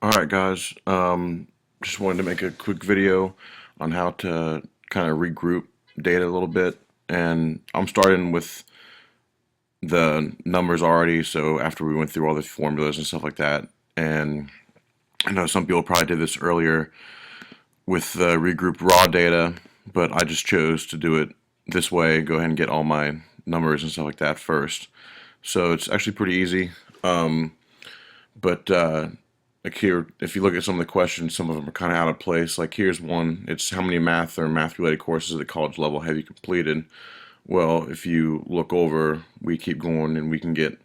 Alright guys, just wanted to make a quick video on how to kind of regroup data a little bit, and I'm starting with the numbers already, so after we went through all the formulas and stuff like that, and I know some people probably did this earlier with the regrouped raw data, but I just chose to do it this way, go ahead and get all my numbers and stuff like that first. So it's actually pretty easy. But like here, if you look at some of the questions, some of them are kind of out of place. Like here's one. It's how many math or math-related courses at college level have you completed? Well, if you look over, we keep going and we can get,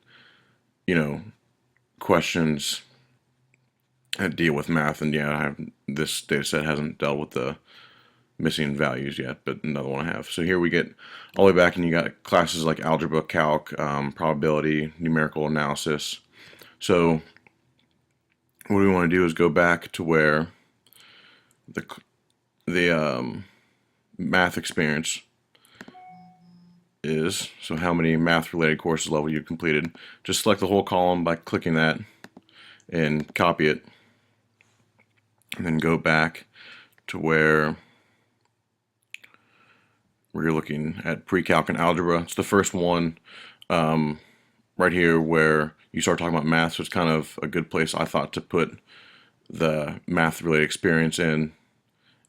you know, questions that deal with math. And yeah, this data set hasn't dealt with the missing values yet, but another one I have. So here we get all the way back and you got classes like algebra, calc, probability, numerical analysis. So what we want to do is go back to where the math experience is. So how many math related courses level you completed. Just select the whole column by clicking that and copy it, and then go back to where you're looking at pre-calc and algebra. It's the first one right here where you start talking about math, so it's kind of a good place I thought to put the math related experience in,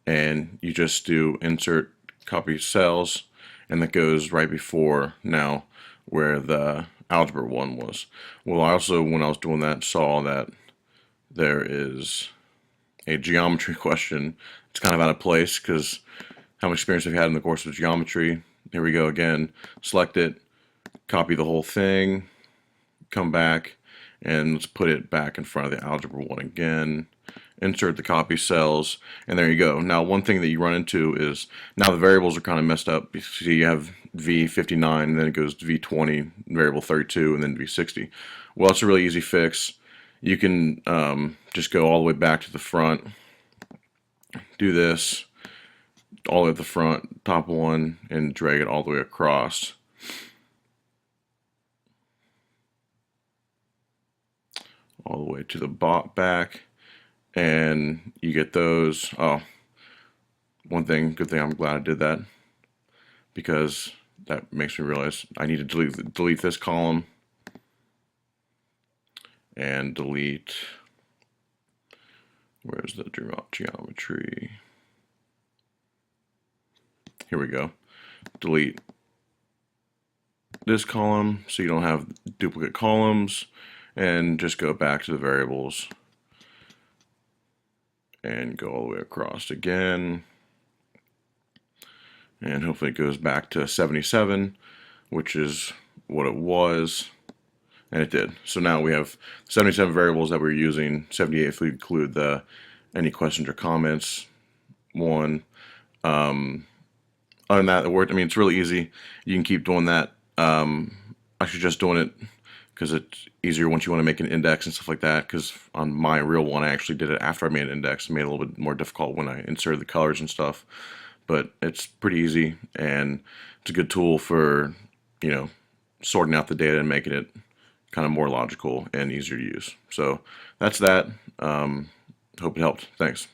and you just do insert copy cells, and that goes right before now where the algebra one was. Well, I also, when I was doing that, saw that there is a geometry question. It's kind of out of place because how much experience have you had in the course of geometry? Here we go again. Select it, copy the whole thing, come back, and let's put it back in front of the algebra one again. Insert the copy cells, and there you go. Now, one thing that you run into is now the variables are kind of messed up. You see, you have V59, and then it goes to V20, variable 32, and then V60. Well, it's a really easy fix. You can just go all the way back to the front, do this all the way at the front, top one, and drag it all the way across. All the way to the back, and you get those. Oh, good thing, I'm glad I did that, because that makes me realize I need to delete this column and delete, where's the geometry? Here we go. Delete this column so you don't have duplicate columns, and just go back to the variables and go all the way across again, and hopefully it goes back to 77, which is what it was, and it did. So now we have 77 variables that we're using, 78 if we include the any questions or comments one. Other than that, it worked. I mean, it's really easy. You can keep doing that. Actually, just doing it because it's easier once you want to make an index and stuff like that, because on my real one I actually did it after I made an index. It made it a little bit more difficult when I inserted the colors and stuff, but it's pretty easy, and it's a good tool for, you know, sorting out the data and making it kind of more logical and easier to use. So that's that. Hope it helped. Thanks.